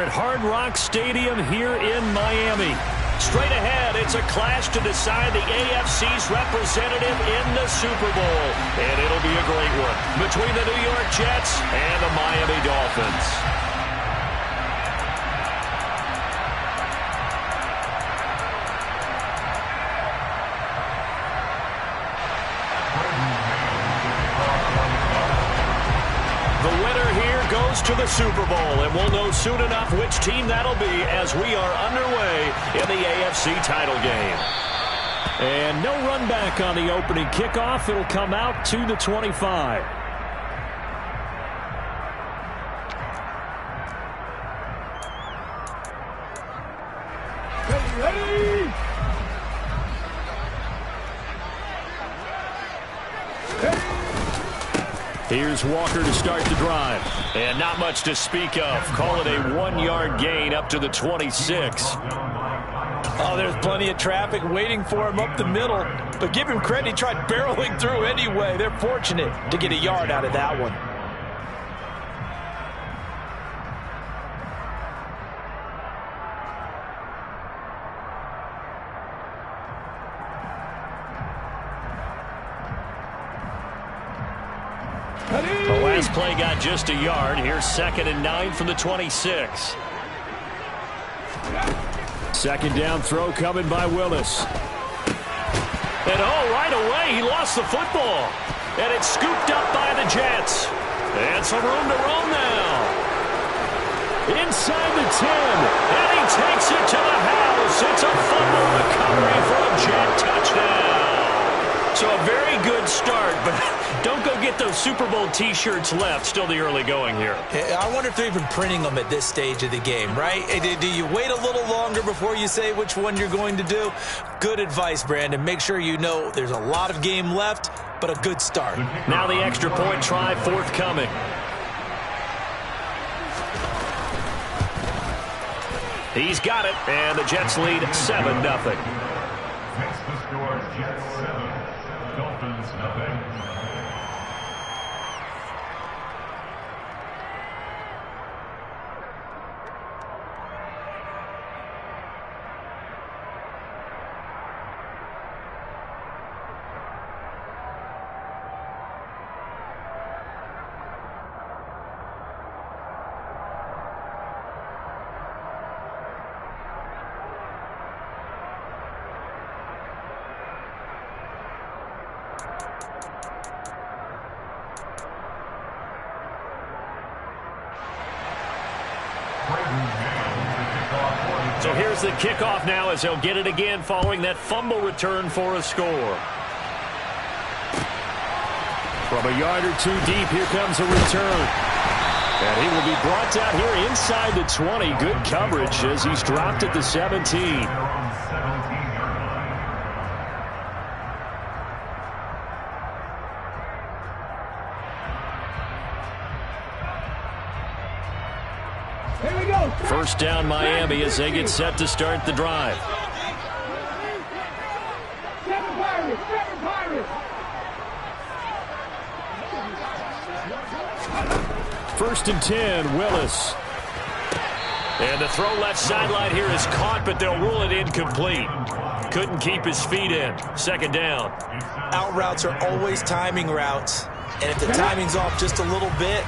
at Hard Rock Stadium here in Miami. Straight ahead, it's a clash to decide the AFC's representative in the Super Bowl. And it'll be a great one between the New York Jets and the Miami Dolphins. Goes to the Super Bowl, and we'll know soon enough which team that'll be as we are underway in the AFC title game. And no run back on the opening kickoff. It'll come out to the 25. Ready! Here's Walker to start the drive. And not much to speak of. Call it a 1-yard gain up to the 26. Oh, there's plenty of traffic waiting for him up the middle. But give him credit, he tried barreling through anyway. They're fortunate to get a yard out of that one. The last play got just a yard. Here's 2nd and 9 from the 26. Second down throw coming by Willis. And right away he lost the football. And it's scooped up by the Jets. And some room to roam now. Inside the 10. And he takes it to the house. It's a fumble recovery for a Jet touchdown. So a very good start, but don't go get those Super Bowl T-shirts left. Still the early going here. I wonder if they're even printing them at this stage of the game, right? Do you wait a little longer before you say which one you're going to do? Good advice, Brandon. Make sure you know there's a lot of game left, but a good start. Now the extra point try forthcoming. He's got it, and the Jets lead 7-0. Next the score, Jets 7, Dolphins nothing. So here's the kickoff now as he'll get it again following that fumble return for a score. From a yard or two deep, here comes a return. And he will be brought down here inside the 20. Good coverage as he's dropped at the 17. First down Miami as they get set to start the drive. First and 10, Willis. And the throw left sideline here is caught, but they'll rule it incomplete. Couldn't keep his feet in. Second down. Out routes are always timing routes. And if the timing's off just a little bit,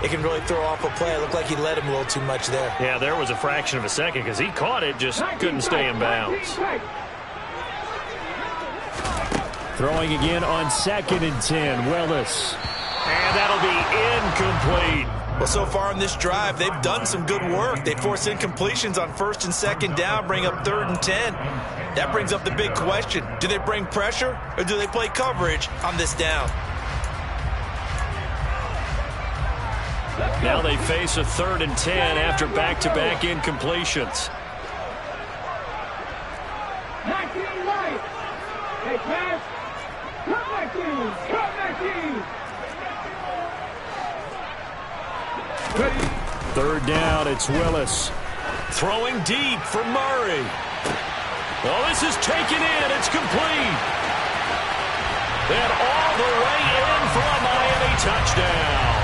it can really throw off a play. It looked like he led him a little too much there. Yeah, there was a fraction of a second because he caught it, just couldn't stay in bounds. Throwing again on 2nd and 10, Willis. And that'll be incomplete. Well, so far in this drive, they've done some good work. They force incompletions on 1st and 2nd down, bring up 3rd and 10. That brings up the big question. Do they bring pressure or do they play coverage on this down? Now they face a 3rd and 10 after back-to-back incompletions. 19 right. Hey, pass. Come back in. Come back in. 3rd down, it's Willis. Throwing deep for Murray. Oh, this is taken in. It's complete. And all the way in for a Miami touchdown.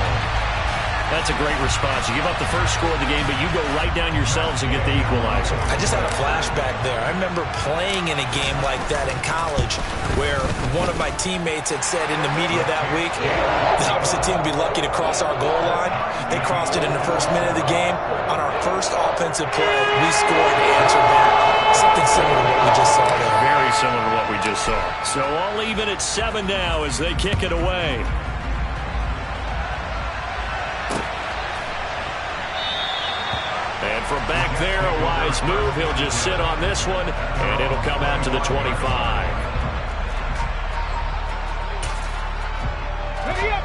That's a great response. You give up the first score of the game, but you go right down yourselves and get the equalizer. I just had a flashback there. I remember playing in a game like that in college where one of my teammates had said in the media that week, the opposite team would be lucky to cross our goal line. They crossed it in the first minute of the game. On our first offensive play, we scored and answered back. Something similar to what we just saw there. Very similar to what we just saw. So all even at 7 now as they kick it away. And from back there, a wise move. He'll just sit on this one, and it'll come out to the 25. Ready up.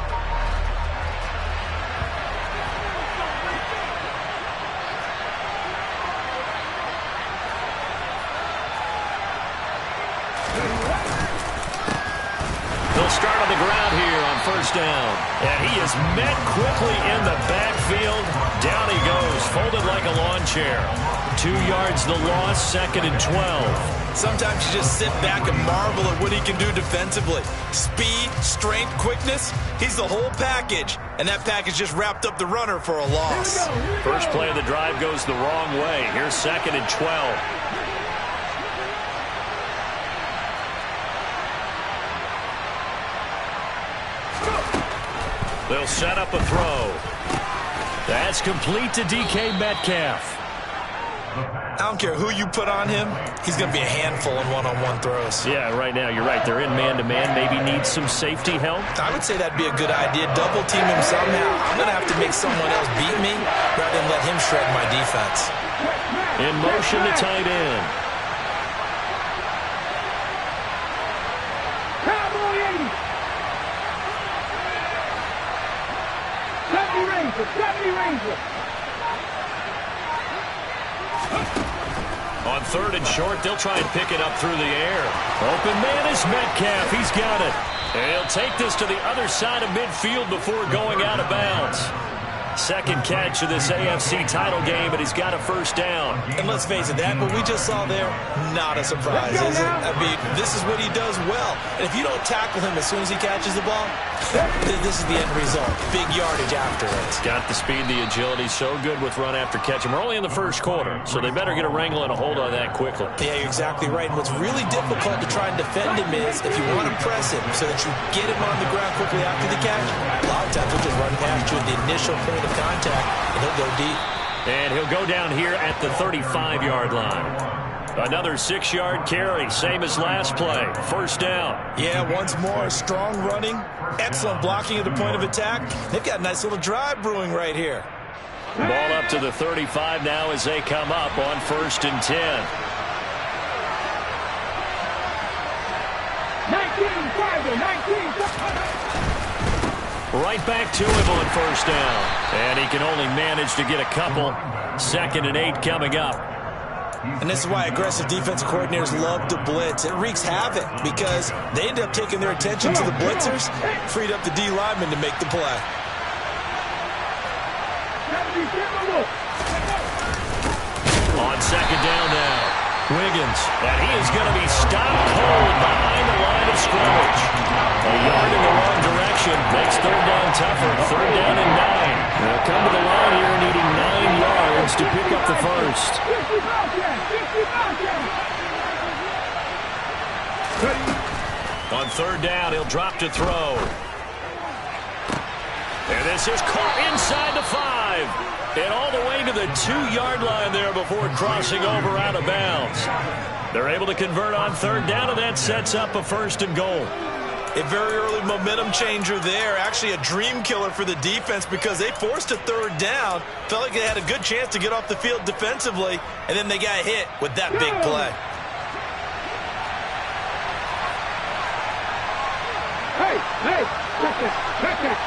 They'll start on the ground here on first down. And he is met quickly in the backfield. Down he goes, folded like a lawn chair. 2 yards the loss, 2nd and 12. Sometimes you just sit back and marvel at what he can do defensively. Speed, strength, quickness, he's the whole package. And that package just wrapped up the runner for a loss. First play of the drive goes the wrong way. Here's 2nd and 12. They'll set up a throw. That's complete to DK Metcalf. I don't care who you put on him, he's going to be a handful in one-on-one throws. Yeah, right now, you're right. They're in man-to-man. Maybe needs some safety help. I would say that'd be a good idea. Double team him somehow. I'm going to have to make someone else beat me rather than let him shred my defense. In motion to tight end. Cowboy 80. 70 Ranger. 70 Ranger. On 3rd and short, they'll try and pick it up through the air. Open man is Metcalf. He's got it. And he'll take this to the other side of midfield before going out of bounds. Second catch of this AFC title game, and he's got a first down. And let's face it, that what we just saw there, not a surprise, is it? I mean, this is what he does well. And if you don't tackle him as soon as he catches the ball, this is the end result. Big yardage after it. Got the speed, the agility, so good with run after catch. And we're only in the first quarter, so they better get a wrangle and a hold on that quickly. Yeah, you're exactly right. And what's really difficult to try and defend him is if you want to press him so that you get him on the ground quickly after the catch, a lot of times he'll just run past you at the initial point of contact, and he'll go deep. And he'll go down here at the 35-yard line. Another 6-yard carry, same as last play. First down. Yeah, once more, strong running, excellent blocking at the point of attack. They've got a nice little drive brewing right here. Ball up to the 35 now as they come up on 1st and 10. 19. Right back to him on first down. And he can only manage to get a couple. 2nd and 8 coming up. And this is why aggressive defensive coordinators love to blitz. It wreaks havoc because they end up taking their attention to the blitzers, freed up the D lineman to make the play. On 2nd down now. Wiggins, and he is going to be stopped cold behind the line of scrimmage. A yard in the wrong direction makes 3rd down tougher. 3rd down and 9. They'll come to the line here needing 9 yards to pick up the first. On 3rd down, he'll drop to throw. And this is caught inside the 5. And all the way to the 2-yard line there before crossing over out of bounds. They're able to convert on 3rd down, and that sets up a 1st and goal. A very early momentum changer there. Actually a dream killer for the defense because they forced a 3rd down. Felt like they had a good chance to get off the field defensively, and then they got hit with that big play. Hey, check it.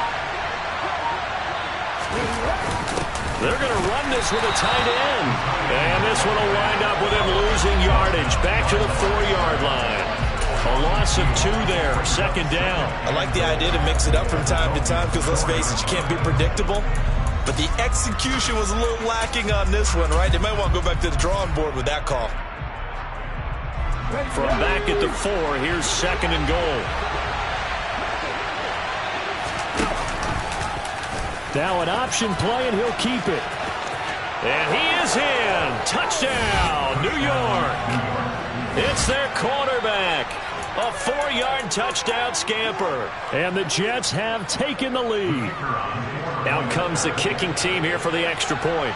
They're going to run this with a tight end. And this one will wind up with him losing yardage. Back to the 4-yard line. A loss of 2 there. 2nd down. I like the idea to mix it up from time to time because, let's face it, you can't be predictable. But the execution was a little lacking on this one, right? They might want to go back to the drawing board with that call. From back at the 4, here's 2nd and goal. Now an option play, and he'll keep it. And he is in. Touchdown, New York. It's their quarterback. A 4-yard touchdown scamper. And the Jets have taken the lead. Out comes the kicking team here for the extra point.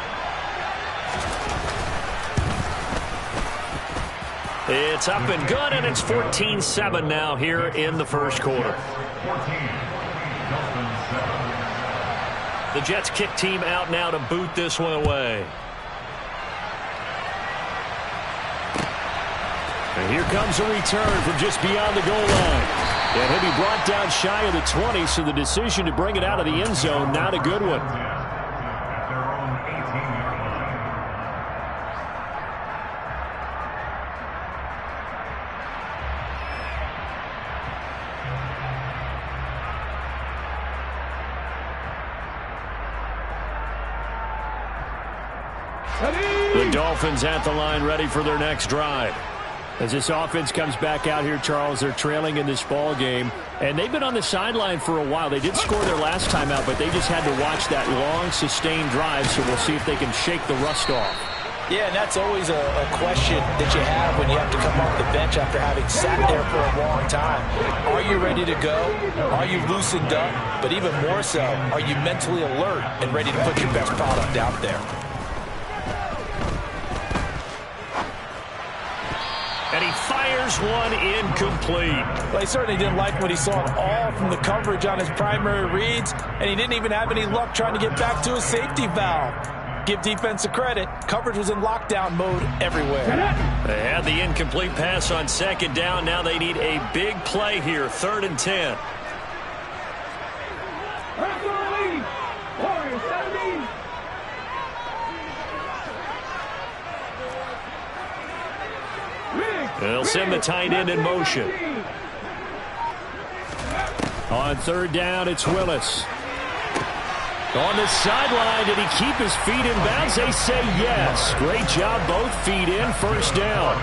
It's up and good, and it's 14-7 now here in the first quarter. The Jets kick team out now to boot this one away. And here comes a return from just beyond the goal line. And he'll be brought down shy of the 20, so the decision to bring it out of the end zone, not a good one. The Dolphins at the line, ready for their next drive. As this offense comes back out here, Charles, they're trailing in this ball game, and they've been on the sideline for a while. They did score their last time out, but they just had to watch that long, sustained drive, so we'll see if they can shake the rust off. Yeah, and that's always a question that you have when you have to come off the bench after having sat there for a long time. Are you ready to go? Are you loosened up? But even more so, are you mentally alert and ready to put your best product out there? And he fires one incomplete. Well, he certainly didn't like what he saw at all from the coverage on his primary reads, and he didn't even have any luck trying to get back to his safety valve. Give defense a credit. Coverage was in lockdown mode everywhere. They had the incomplete pass on second down. Now they need a big play here, 3rd and 10. They'll send the tight end in motion. On 3rd down, it's Willis. On the sideline, did he keep his feet in bounds? They say yes. Great job, both feet in, 1st down.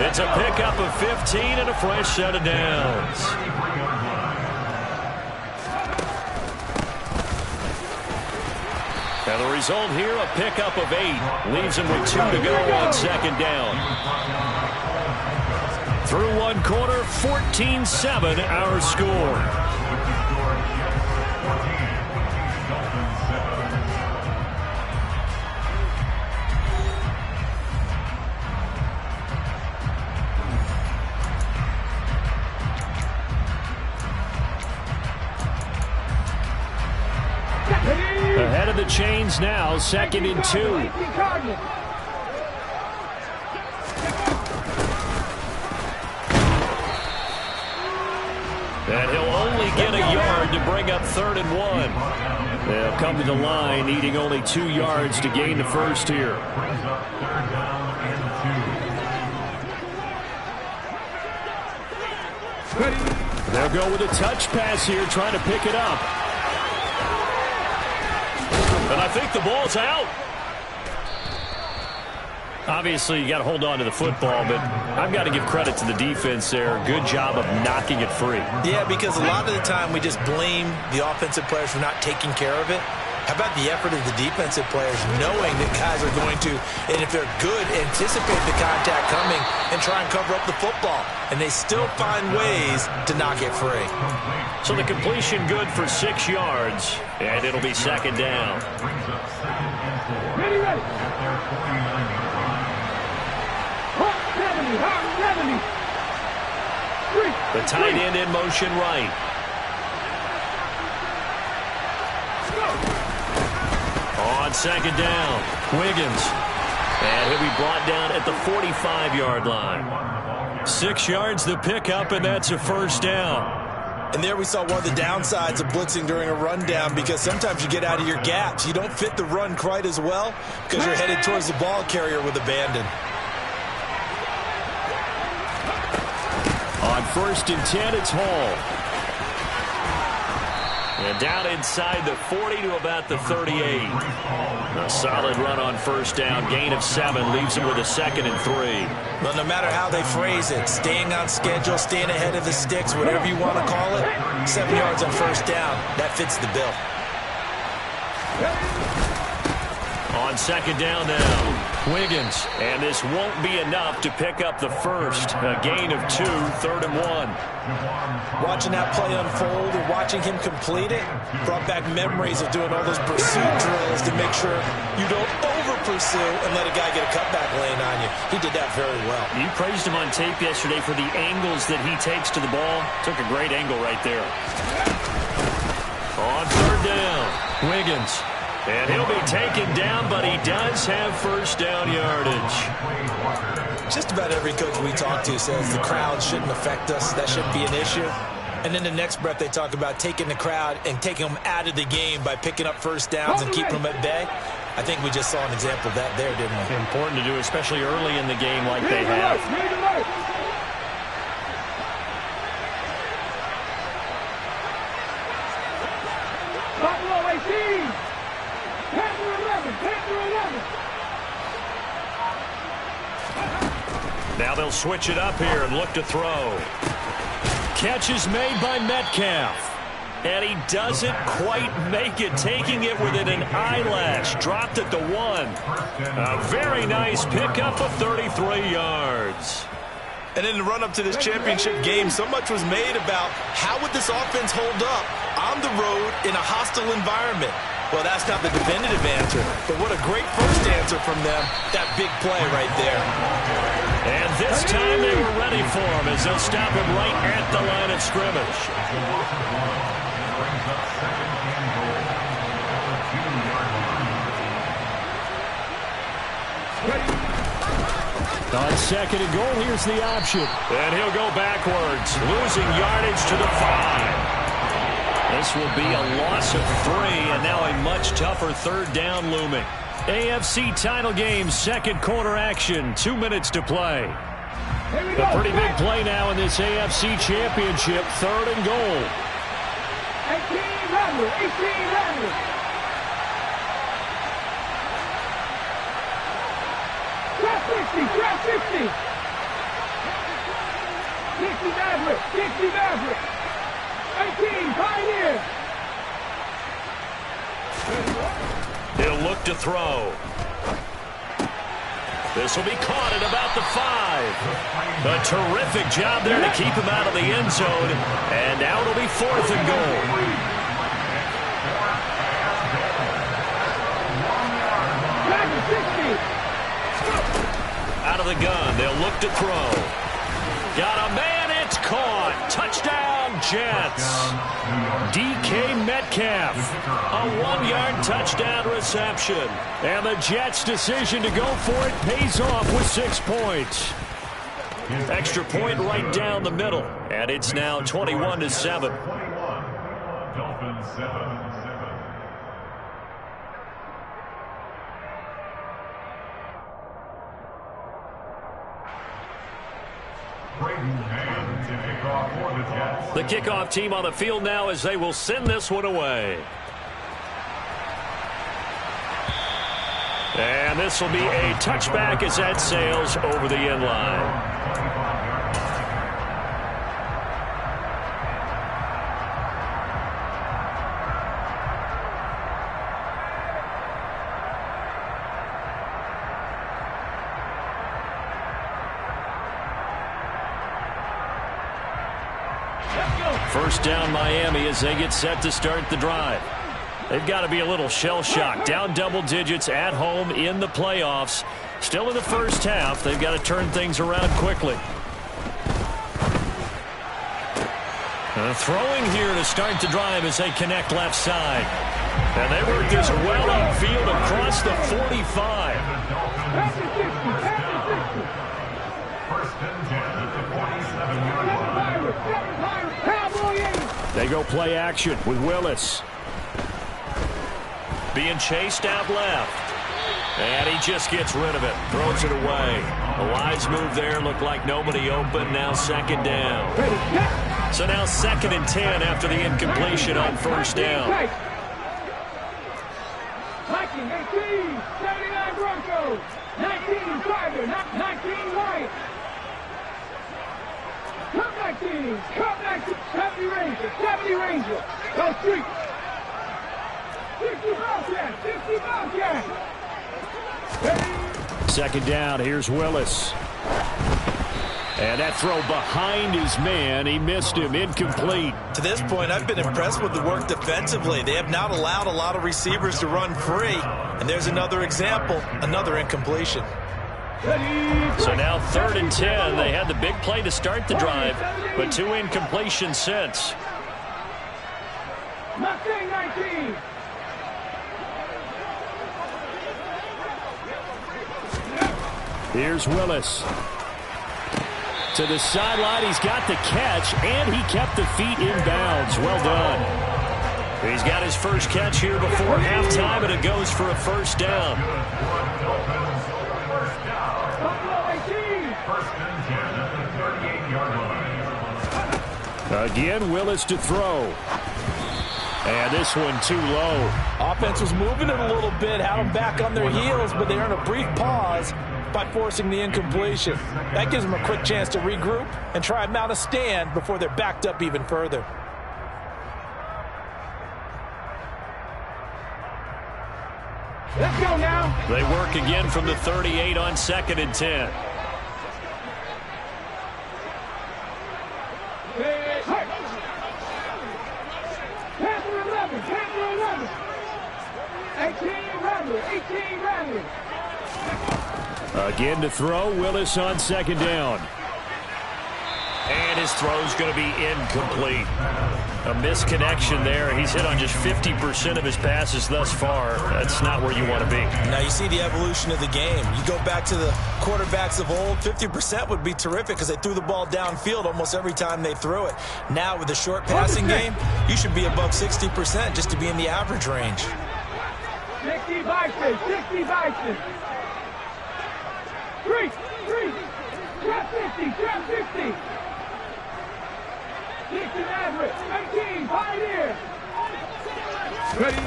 It's a pickup of 15 and a fresh set of downs. Now the result here, a pickup of 8. Leaves him with 2 to go on 2nd down. Through 1 quarter, 14-7 our score. Ahead of the chains now, 2nd and 2. And he'll only get a yard to bring up 3rd and 1. They'll come to the line, needing only 2 yards to gain the first here. They'll go with a touch pass here, trying to pick it up. And I think the ball's out. Obviously, you got to hold on to the football, but I've got to give credit to the defense there. Good job of knocking it free. Yeah, because a lot of the time we just blame the offensive players for not taking care of it. How about the effort of the defensive players knowing that guys are going to, and if they're good, anticipate the contact coming and try and cover up the football. And they still find ways to knock it free. So the completion good for 6 yards, and it'll be 2nd down. Ready. The tight end in motion right. On 2nd down, Wiggins. And he'll be brought down at the 45-yard line. 6 yards the pickup, and that's a 1st down. And there we saw one of the downsides of blitzing during a rundown, because sometimes you get out of your gaps. You don't fit the run quite as well because you're headed towards the ball carrier with abandon. On 1st and 10, it's Hall. And down inside the 40 to about the 38. A solid run on 1st down. Gain of 7 leaves him with a 2nd and 3. Well, no matter how they phrase it, staying on schedule, staying ahead of the sticks, whatever you want to call it, 7 yards on 1st down, that fits the bill. On second down now, Wiggins. And this won't be enough to pick up the first. A gain of 2, 3rd and 1. Watching that play unfold and watching him complete it brought back memories of doing all those pursuit drills to make sure you don't over-pursue and let a guy get a cutback lane on you. He did that very well. You praised him on tape yesterday for the angles that he takes to the ball. Took a great angle right there. On 3rd down, Wiggins. And he'll be taken down, but he does have first down yardage. Just about every coach we talk to says the crowd shouldn't affect us. That shouldn't be an issue. And then the next breath they talk about taking the crowd and taking them out of the game by picking up first downs and keeping them at bay. I think we just saw an example of that there, didn't we? Important to do, especially early in the game like they have. Buffalo 18. Panther 11. Panther 11. Now they'll switch it up here and look to throw. Catch is made by Metcalf. And he doesn't quite make it, taking it within an eyelash. Dropped at the 1. A very nice pickup of 33 yards. And in the run-up to this championship game, so much was made about how would this offense hold up on the road in a hostile environment. Well, that's not the definitive answer, but what a great first answer from them. That big play right there. And this time they were ready for him as they'll stop him right at the line of scrimmage. On second and goal, here's the option. And he'll go backwards, losing yardage to the 5. This will be a loss of 3, and now a much tougher 3rd down looming. AFC title game, second quarter action, 2 minutes to play. A pretty big play now in this AFC championship, 3rd and goal. 1800. Trap 60. 60 Maverick. 60 Maverick. 18 Pioneer. He'll look to throw. This will be caught at about the 5. A terrific job there to keep him out of the end zone. And now it'll be 4th and goal. Out of the gun, they'll look to throw. Got a man, it's caught. Touchdown, Jets. DK Metcalf, a 1-yard touchdown reception. And the Jets' decision to go for it pays off with 6 points. Extra point right down the middle. And it's now 21-7. Dolphins 7. The kickoff team on the field now as they will send this one away. And this will be a touchback as that sails over the end line. First down Miami as they get set to start the drive. They've got to be a little shell-shocked. Down double digits at home in the playoffs. Still in the first half. They've got to turn things around quickly. Throwing here to start the drive as they connect left side. And they work this well upfield across the 45. First and 10 at the 47-yard line. They go play action with Willis. Being chased out left. And he just gets rid of it. Throws it away. A wise move there. Looked like nobody open. Now second down. So now 2nd and 10 after the incompletion on first down. Viking 18, 79 Broncos, 19 Tiger, 19 White. Come back team, 70 Rangers, 70 Rangers. Go street. Second down, here's Willis. And that throw behind his man, he missed him, incomplete. To this point, I've been impressed with the work defensively. They have not allowed a lot of receivers to run free. And there's another example, another incompletion. So now 3rd and 10. They had the big play to start the drive, but 2 incompletions since. Mustang 19. Here's Willis. To the sideline, he's got the catch, and he kept the feet in bounds. Well done. He's got his first catch here before halftime, and it goes for a first down. Again, Willis to throw. And this one too low. Offense was moving it a little bit, had them back on their heels, but they earned a brief pause by forcing the incompletion. That gives them a quick chance to regroup and try and mount a stand before they're backed up even further. Let's go now. They work again from the 38 on 2nd and 10. Panther 11, Panther 11. 18 Rattler, 18 Rattler. Again to throw, Willis on 2nd down. And his throw's going to be incomplete. A misconnection there. He's hit on just 50% of his passes thus far. That's not where you want to be. Now you see the evolution of the game. You go back to the quarterbacks of old, 50% would be terrific because they threw the ball downfield almost every time they threw it. Now with the short passing game, you should be above 60% just to be in the average range. 60 Bison, 60 Bison. 3, trap 50, trap 50. 60 Maverick, 19, Pioneer. Ready.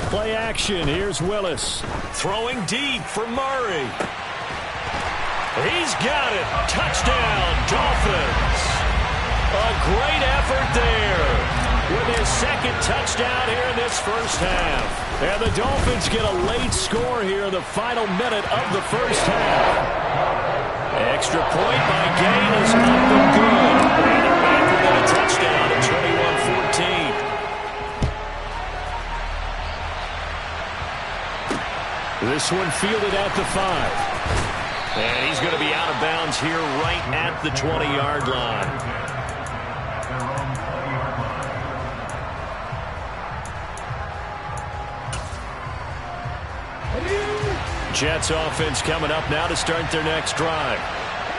Play action, here's Willis. Throwing deep for Murray. He's got it. Touchdown, Dolphins. A great effort there with his 2nd touchdown here in this first half. And the Dolphins get a late score here in the final minute of the first half. Extra point by Gain is up and good. And they're back within a touchdown at 21-14. This one fielded at the 5. And he's going to be out of bounds here right at the 20-yard line. Jets offense coming up now to start their next drive.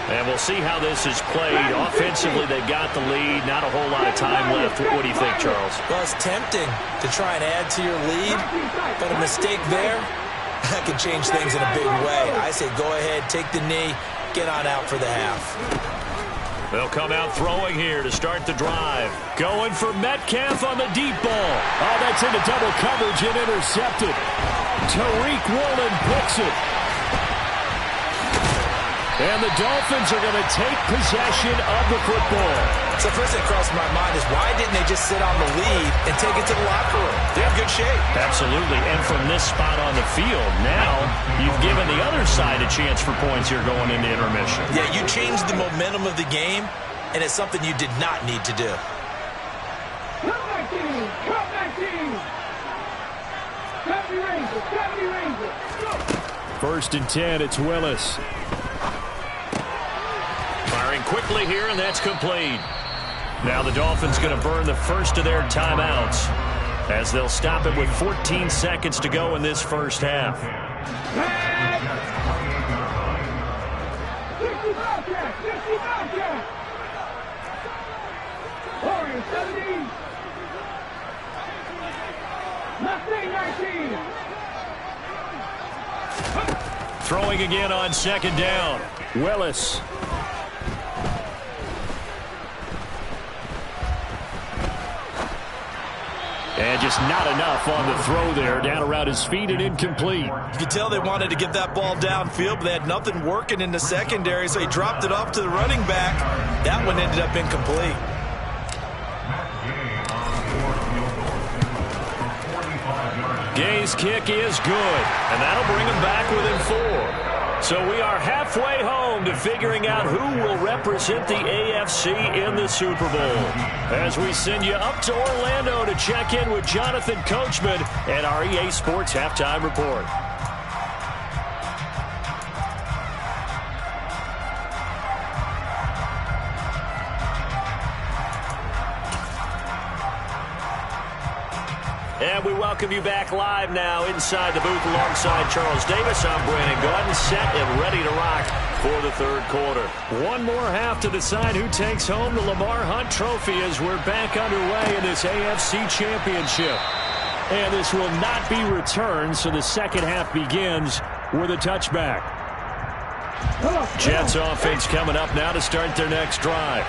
And we'll see how this is played. Offensively, they've got the lead. Not a whole lot of time left. What do you think, Charles? Well, it's tempting to try and add to your lead, but a mistake there, that can change things in a big way. I say go ahead, take the knee, get on out for the half. They'll come out throwing here to start the drive. Going for Metcalf on the deep ball. Oh, that's into double coverage and intercepted. Tariq Woolen picks it. And the Dolphins are going to take possession of the football. So first thing crossed my mind is why didn't they just sit on the lead and take it to the locker room? They're in good shape. Absolutely. And from this spot on the field, now you've given the other side a chance for points here going into intermission. Yeah, you changed the momentum of the game, and it's something you did not need to do. Come back team, come back team. 70 Rangers, 70 Rangers. Go. 1st and 10, it's Willis. Firing quickly here, and that's complete. Now the Dolphins going to burn the first of their timeouts as they'll stop it with 14 seconds to go in this first half. 60 Bobcat, 60 Bobcat. Warriors 70. Mustang 19. Throwing again on 2nd down. Willis. And just not enough on the throw there. Down around his feet and incomplete. You could tell they wanted to get that ball downfield, but they had nothing working in the secondary, so he dropped it off to the running back. That one ended up incomplete. Gay's kick is good, and that'll bring him back within 4. So we are halfway home to figuring out who will represent the AFC in the Super Bowl. As we send you up to Orlando to check in with Jonathan Coachman and our EA Sports Halftime Report. And we welcome you back live now inside the booth alongside Charles Davis. I'm Brandon Gordon, set and ready to rock for the third quarter. One more half to decide who takes home the Lamar Hunt Trophy as we're back underway in this AFC Championship. And this will not be returned, so the second half begins with a touchback. Jets offense coming up now to start their next drive.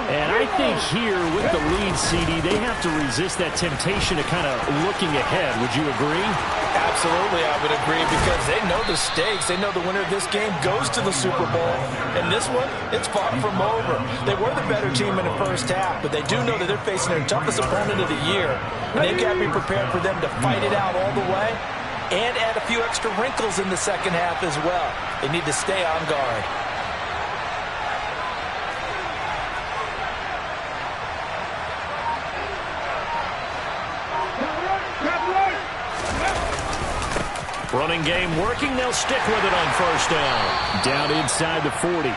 And I think here with the lead, CD, they have to resist that temptation to kind of looking ahead. Would you agree? Absolutely, I would agree, because they know the stakes. They know the winner of this game goes to the Super Bowl. And this one, it's far from over. They were the better team in the first half, but they do know that they're facing their toughest opponent of the year. And they've got to be prepared for them to fight it out all the way and add a few extra wrinkles in the second half as well. They need to stay on guard. Running game working. They'll stick with it on first down. Down inside the 40.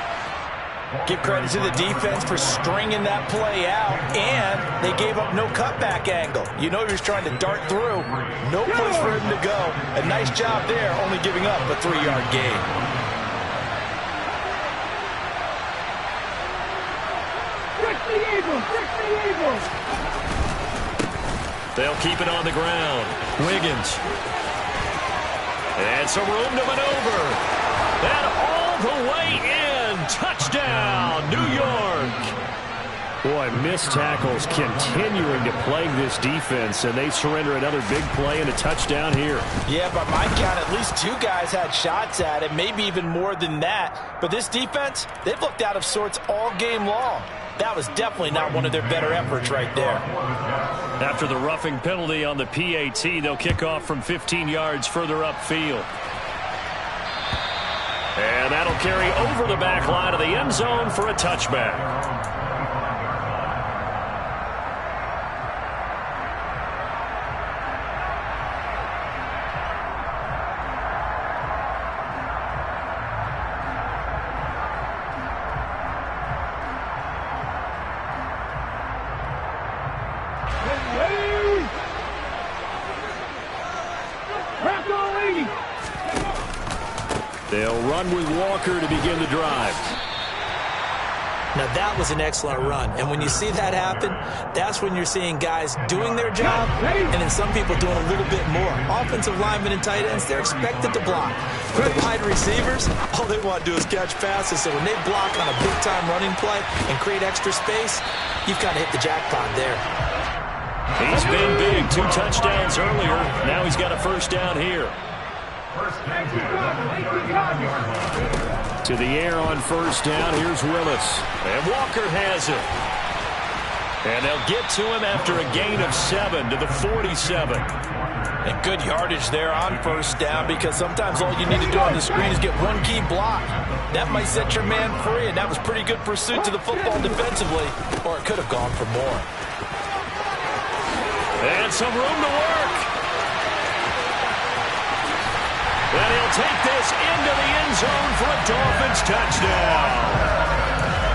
Give credit to the defense for stringing that play out, and they gave up no cutback angle. You know he was trying to dart through. No place for him to go. A nice job there, only giving up a 3-yard gain. They'll keep it on the ground. Wiggins. And some room to maneuver. And all the way in. Touchdown, New York. Boy, missed tackles continuing to plague this defense, and they surrender another big play and a touchdown here. Yeah, by my count, at least 2 guys had shots at it, maybe even more than that. But this defense, they've looked out of sorts all game long. That was definitely not one of their better efforts right there. After the roughing penalty on the PAT, they'll kick off from 15 yards further upfield. And that'll carry over the back line of the end zone for a touchback. They'll run with Walker to begin the drive. Now that was an excellent run, and when you see that happen, that's when you're seeing guys doing their job and then some people doing a little bit more. Offensive linemen and tight ends, they're expected to block. But the wide receivers, all they want to do is catch passes, so when they block on a big-time running play and create extra space, you've got to hit the jackpot there. He's been big. 2 touchdowns earlier. Now he's got a first down here. To the air on first down. Here's Willis. And Walker has it. And they'll get to him after a gain of 7 to the 47. And good yardage there on first down, because sometimes all you need to do on the screen is get one key block. That might set your man free, and that was pretty good pursuit to the football defensively, or it could have gone for more. And some room to work. And he'll take this into the end zone for a Dolphins touchdown.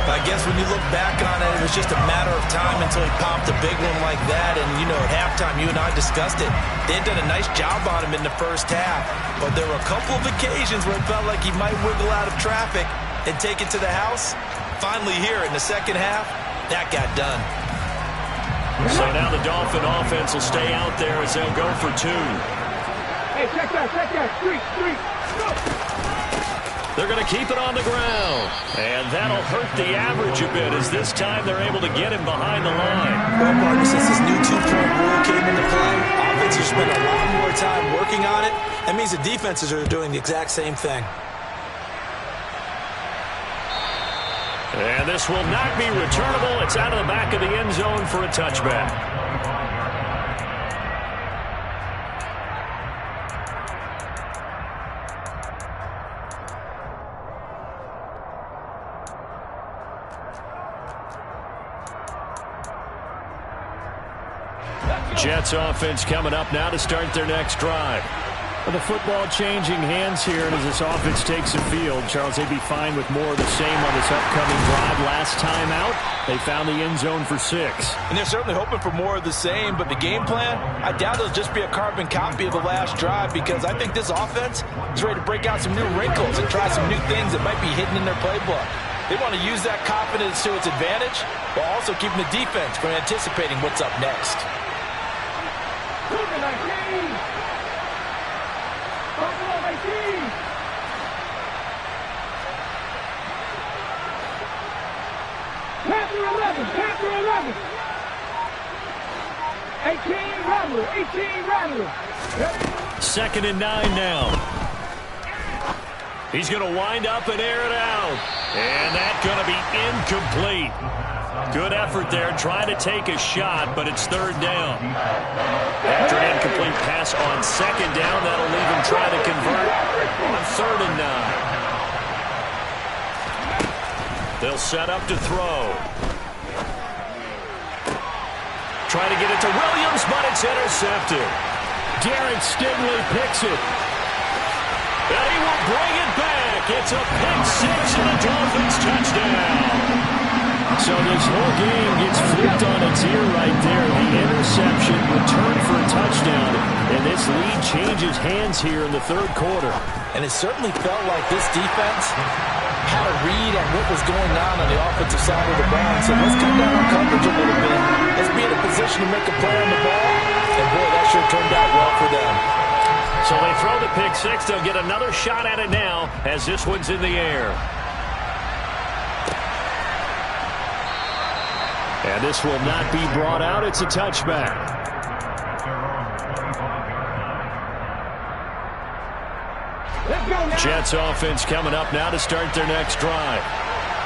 I guess when you look back on it, it was just a matter of time until he popped a big one like that. And, you know, at halftime, you and I discussed it. They had done a nice job on him in the first half. But there were a couple of occasions where it felt like he might wiggle out of traffic and take it to the house. Finally here in the second half, that got done. So now the Dolphin offense will stay out there as they'll go for 2. Hey, check that, street, go! They're going to keep it on the ground. And that'll hurt the average a bit, as this time they're able to get him behind the line. Well, partner, since this new 2-point rule came into play, offenses spend a lot more time working on it. That means the defenses are doing the exact same thing. And this will not be returnable. It's out of the back of the end zone for a touchback. Jets offense coming up now to start their next drive. With the football changing hands here, and as this offense takes the field, Charles, they'd be fine with more of the same on this upcoming drive. Last time out, they found the end zone for 6. And they're certainly hoping for more of the same, but the game plan, I doubt it'll just be a carbon copy of the last drive, because I think this offense is ready to break out some new wrinkles and try some new things that might be hidden in their playbook. They want to use that confidence to its advantage, while also keeping the defense from anticipating what's up next. Panther 11, Panther 11. 18 Rattler, 18 Rattler. 2nd and 9 now. He's going to wind up and air it out. And that's going to be incomplete. Good effort there, trying to take a shot, but it's 3rd down. After an incomplete pass on 2nd down, that'll leave him trying to convert on 3rd and 9. They'll set up to throw. Try to get it to Williams, but it's intercepted. Derek Stingley picks it. And he will bring it back. It's a pick 6 and a Dolphins touchdown. So this whole game gets flipped on its ear right there. The interception, return for a touchdown, and this lead changes hands here in the 3rd quarter. And it certainly felt like this defense had a read on what was going on the offensive side of the ball and said, let's cut down our coverage a little bit. Let's be in a position to make a play on the ball. And boy, that sure turned out well for them. So they throw the pick 6. They'll get another shot at it now as this one's in the air. And this will not be brought out. It's a touchback. Jets offense coming up now to start their next drive.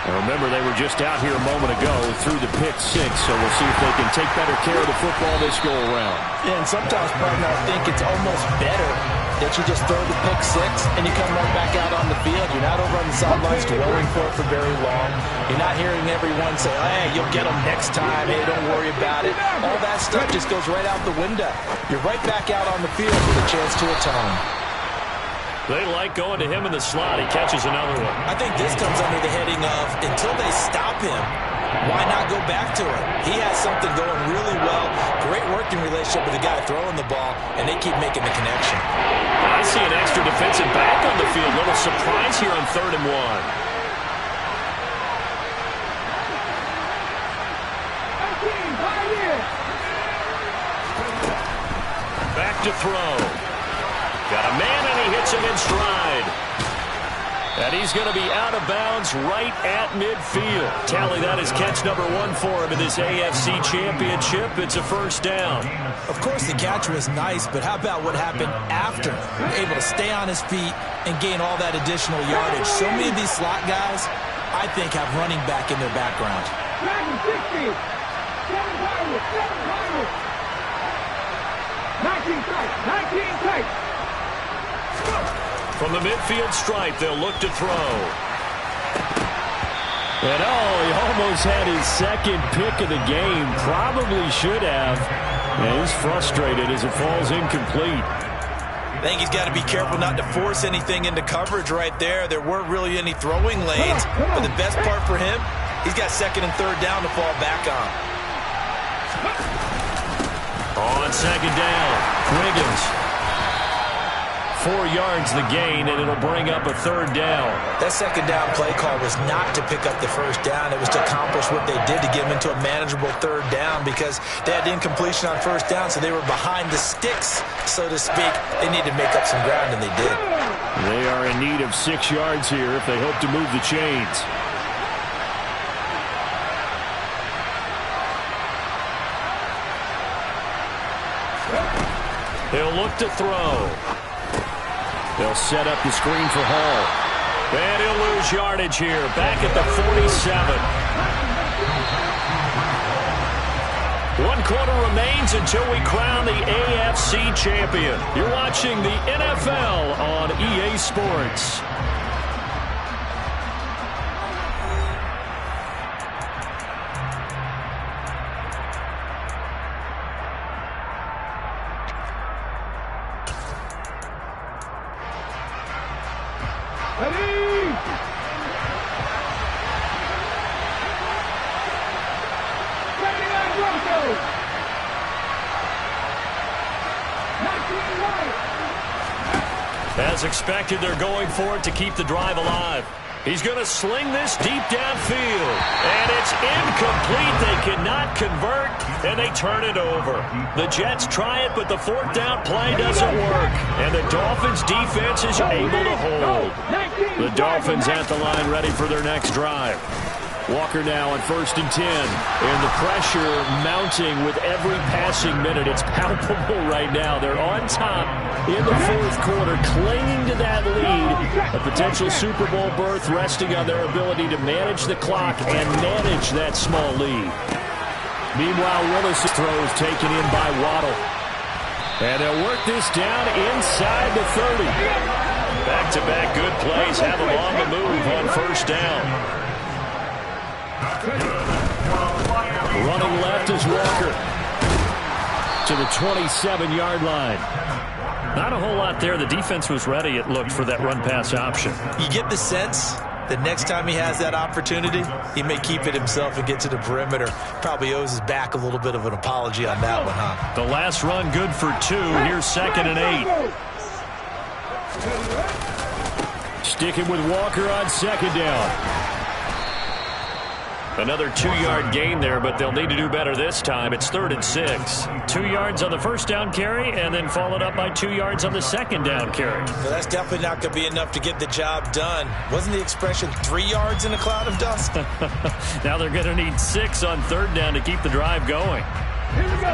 And remember, they were just out here a moment ago through the pick 6, so we'll see if they can take better care of the football this go around. Yeah, and sometimes, partner, I think it's almost better that you just throw the pick 6 and you come right back out on the field. You're not over on the sidelines dwelling for it for very long. You're not hearing everyone say, hey, you'll get them next time. Hey, don't worry about it. All that stuff just goes right out the window. You're right back out on the field with a chance to atone. They like going to him in the slot. He catches another one. I think this comes under the heading of, until they stop him, why not go back to it? He has something going really well. Great working relationship with the guy throwing the ball, and they keep making the connection. I see an extra defensive back on the field. Little surprise here on 3rd and 1. Back to throw. Got a man, and he hits him in stride. And he's going to be out of bounds right at midfield. Tally, that is catch number 1 for him in this AFC Championship. It's a 1st down. Of course, the catch was nice, but how about what happened after? Able to stay on his feet and gain all that additional yardage. So many of these slot guys, I think, have running back in their background. 19 tight. From the midfield stripe, they'll look to throw. And he almost had his 2nd pick of the game. Probably should have. And he's frustrated as it falls incomplete. I think he's got to be careful not to force anything into coverage right there. There weren't really any throwing lanes. But the best part for him, he's got 2nd and 3rd down to fall back on. On 2nd down, Wiggins. 4 yards the gain, and it'll bring up a 3rd down. That 2nd down play call was not to pick up the 1st down. It was to accomplish what they did to get them into a manageable 3rd down, because they had incompletion on 1st down, so they were behind the sticks, so to speak. They needed to make up some ground, and they did. They are in need of 6 yards here if they hope to move the chains. They'll look to throw. They'll set up the screen for Hall. And he'll lose yardage here. Back at the 47. 1 quarter remains until we crown the AFC champion. You're watching the NFL on EA Sports. Ready? As expected, they're going for it to keep the drive alive. He's going to sling this deep downfield. And it's incomplete. They cannot convert, and they turn it over. The Jets try it, but the fourth down play doesn't work. And the Dolphins' defense is able to hold. The Dolphins at the line ready for their next drive. Walker now on 1st and 10. And the pressure mounting with every passing minute. It's palpable right now. They're on top in the fourth quarter, clinging to that lead. A potential Super Bowl berth resting on their ability to manage the clock and manage that small lead. Meanwhile, Willis' throws taken in by Waddle. And they'll work this down inside the 30. Back-to-back good plays have them on the move on 1st down. Running left is Walker to the 27-yard line. Not a whole lot there. The defense was ready, it looked, for that run-pass option. You get the sense that next time he has that opportunity, he may keep it himself and get to the perimeter. Probably owes his back a little bit of an apology on that one, huh? The last run good for 2. Here's 2nd and 8. Sticking with Walker on 2nd down. Another 2-yard gain there, but they'll need to do better this time. It's 3rd and 6. 2 yards on the 1st down carry, and then followed up by 2 yards on the 2nd down carry. So that's definitely not going to be enough to get the job done. Wasn't the expression 3 yards in a cloud of dust? Now they're going to need 6 on 3rd down to keep the drive going.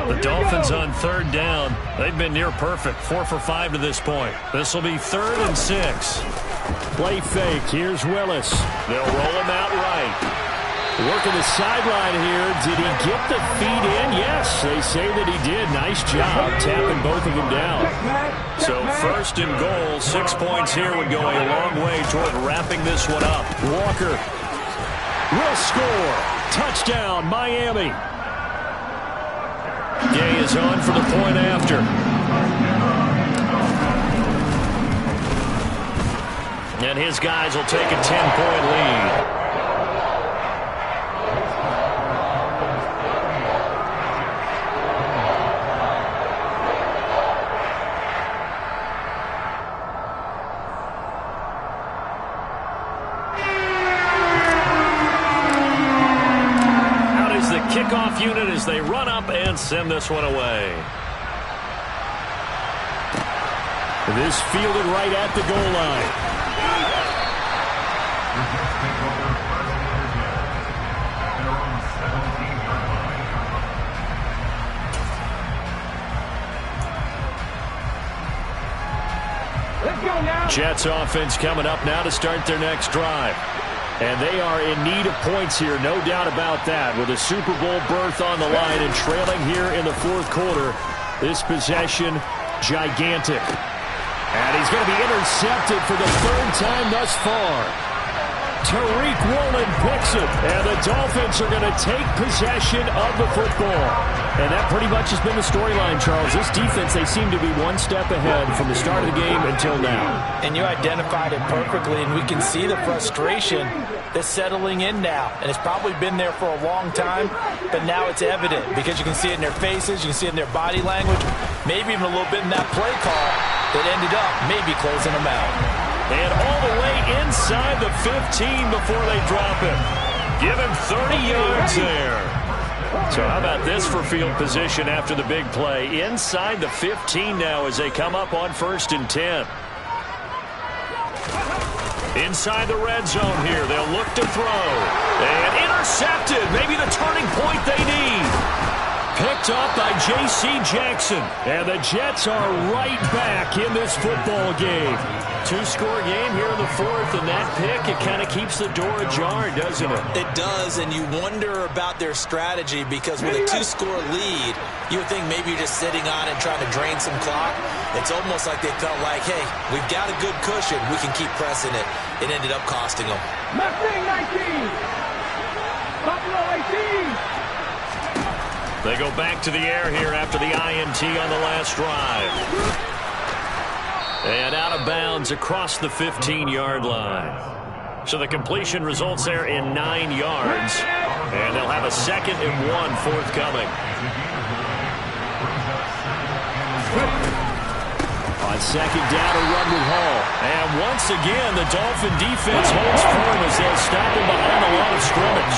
The Dolphins on 3rd down. They've been near perfect. 4 for 5 to this point. This will be 3rd and 6. Play fake. Here's Willis. They'll roll him out right. Working the sideline here. Did he get the feet in? Yes, they say that he did. Nice job tapping both of them down. So 1st and goal. 6 points here would go a long way toward wrapping this one up. Walker will score. Touchdown, Miami. Gay is on for the point after. And his guys will take a 10-point lead. Kickoff unit as they run up and send this one away. This fielded right at the goal line. Jets offense coming up now to start their next drive. And they are in need of points here, no doubt about that. With a Super Bowl berth on the line and trailing here in the fourth quarter, this possession, gigantic. And he's going to be intercepted for the 3rd time thus far. Tariq Woolen picks it, and the Dolphins are going to take possession of the football. And that pretty much has been the storyline, Charles. This defense, they seem to be one step ahead from the start of the game until now. And you identified it perfectly, and we can see the frustration that's settling in now. And it's probably been there for a long time, but now it's evident because you can see it in their faces, you can see it in their body language, maybe even a little bit in that play call that ended up maybe closing them out. And all the way inside the 15 before they drop him. Give him 30 yards there. So how about this for field position after the big play? Inside the 15 now as they come up on 1st and 10. Inside the red zone here. They'll look to throw. And intercepted. Maybe the turning point they need. Picked up by J.C. Jackson. And the Jets are right back in this football game. 2-score game here in the fourth, and that pick, it kind of keeps the door ajar, doesn't it? It does, and you wonder about their strategy because with a 2-score lead, you would think maybe you're just sitting on it trying to drain some clock. It's almost like they felt like, hey, we've got a good cushion. We can keep pressing it. It ended up costing them. Mustang 19! Buffalo 18! They go back to the air here after the INT on the last drive. And out of bounds across the 15-yard line. So the completion results there in 9 yards. And they'll have a 2nd and 1 forthcoming. On 2nd down, a run with Hall. And once again, the Dolphin defense holds firm as they'll stop him behind the line of scrimmage.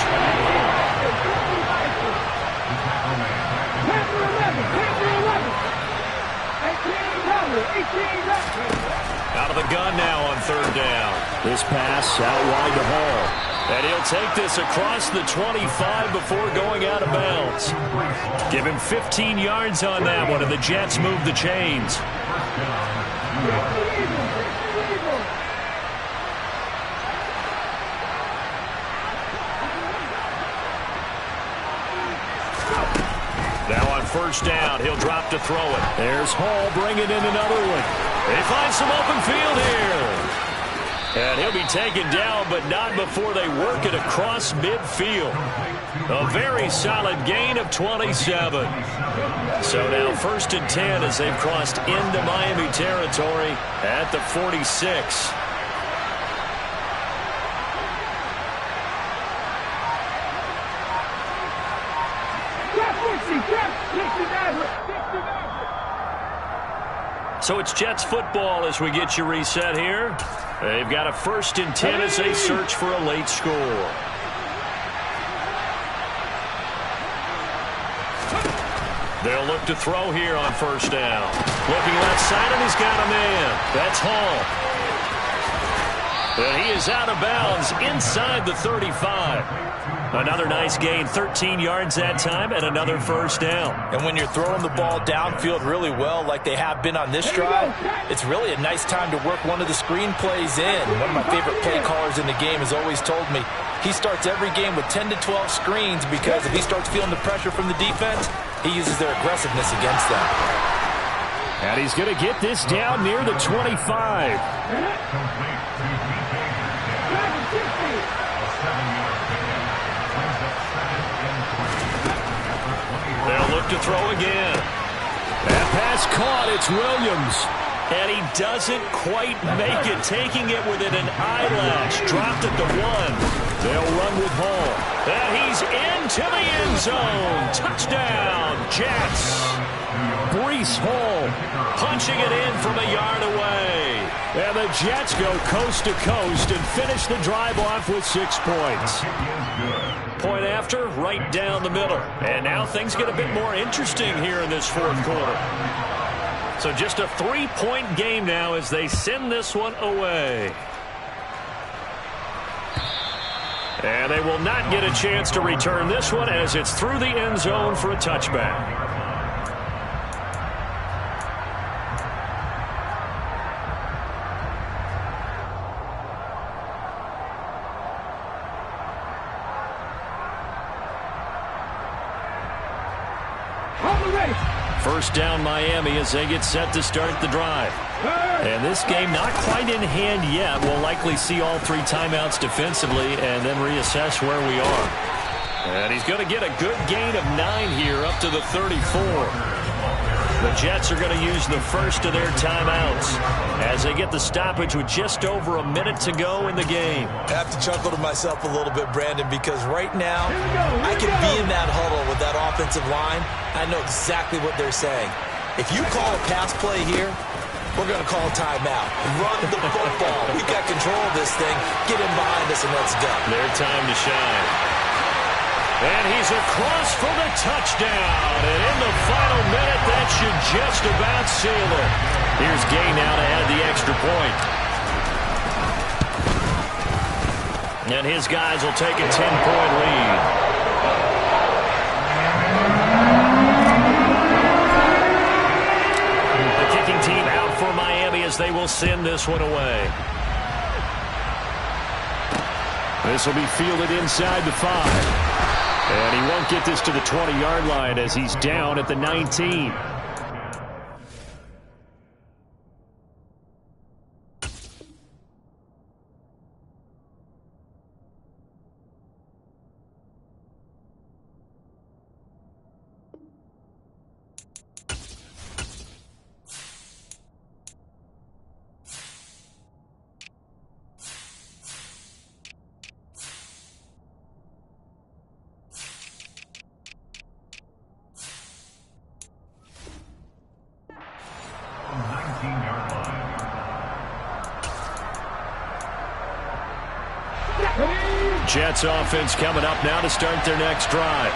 Out of the gun now on 3rd down. This pass out wide to Hall. And he'll take this across the 25 before going out of bounds. Give him 15 yards on that one, and the Jets move the chains. Now on 1st down, he'll drop to throw it. There's Hall bringing in another one. They find some open field here. And he'll be taken down, but not before they work it across midfield. A very solid gain of 27. So now 1st and 10 as they've crossed into Miami territory at the 46. So it's Jets football as we get you reset here. They've got a 1st and 10 as they search for a late score. They'll look to throw here on 1st down. Looking left side, and he's got a man. That's Hall. And he is out of bounds inside the 35. Another nice gain, 13 yards that time, and another 1st down. And when you're throwing the ball downfield really well like they have been on this drive, it's really a nice time to work one of the screen plays in. One of my favorite play callers in the game has always told me he starts every game with 10 to 12 screens because if he starts feeling the pressure from the defense, he uses their aggressiveness against them. And he's going to get this down near the 25. They'll look to throw again. That pass caught. It's Williams. And he doesn't quite make it, taking it within an eyelash. Dropped at the 1. They'll run with Hall. And he's into the end zone. Touchdown, Jets. Breece Hall punching it in from a yard away. And the Jets go coast to coast and finish the drive off with 6 points. Point after, right down the middle. And now things get a bit more interesting here in this 4th quarter. So just a 3-point game now as they send this one away. And they will not get a chance to return this one as it's through the end zone for a touchback. First down Miami as they get set to start the drive. And this game not quite in hand yet. We'll likely see all 3 timeouts defensively and then reassess where we are. And he's going to get a good gain of 9 here up to the 34. The Jets are going to use the first of their timeouts as they get the stoppage with just over a minute to go in the game. I have to chuckle to myself a little bit, Brandon, because right now I could be in that huddle with that offensive line. I know exactly what they're saying. If you call a pass play here, we're going to call a timeout. Run the football. We've got control of this thing. Get in behind us and let's go. Their time to shine. And he's across for the touchdown. And in the final minute, that should just about seal it. Here's Gay now to add the extra point. And his guys will take a 10-point lead. The kicking team out for Miami as they will send this one away. This will be fielded inside the 5. And he won't get this to the 20-yard line as he's down at the 19. Jets offense coming up now to start their next drive.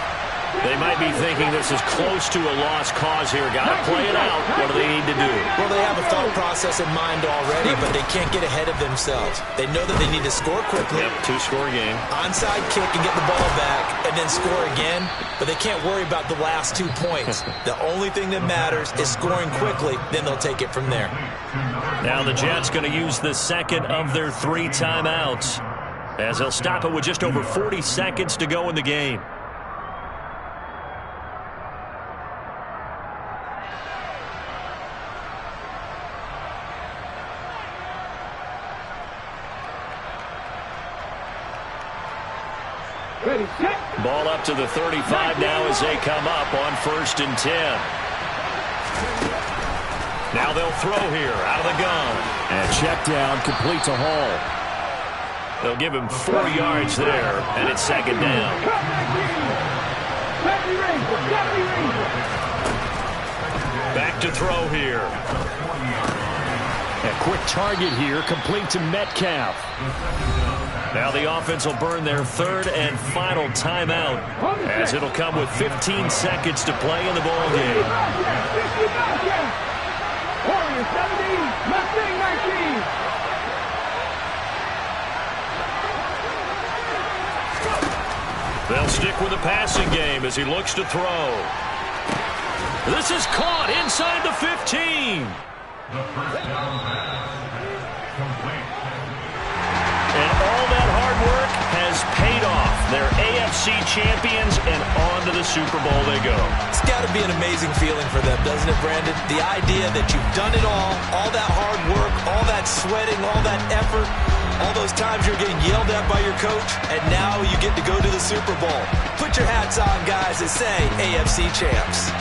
They might be thinking this is close to a lost cause here. Got to play it out. What do they need to do? Well, they have a thought process in mind already, but they can't get ahead of themselves. They know that they need to score quickly. Yep, two-score game. Onside kick and get the ball back, and then score again. But they can't worry about the last 2 points. The only thing that matters is scoring quickly. Then they'll take it from there. Now the Jets going to use the second of their 3 timeouts, as they'll stop it with just over 40 seconds to go in the game. Ready, set. Ball up to the 35 now as they come up on 1st and 10. Now they'll throw here out of the gun. And check down, complete to Hall. They'll give him 4 yards there, and it's 2nd down. Back to throw here. A quick target here, complete to Metcalf. Now the offense will burn their 3rd and final timeout, as it'll come with 15 seconds to play in the ball game. Warriors 17, Mustang 19. They'll stick with the passing game as he looks to throw. This is caught inside the 15. The first down pass. Complete. And all that hard work has paid off. They're AFC champions, and on to the Super Bowl they go. It's got to be an amazing feeling for them, doesn't it, Brandon? The idea that you've done it all that hard work, all that sweating, all that effort, all those times you're getting yelled at by your coach, and now you get to go to the Super Bowl. Put your hats on, guys, and say AFC champs.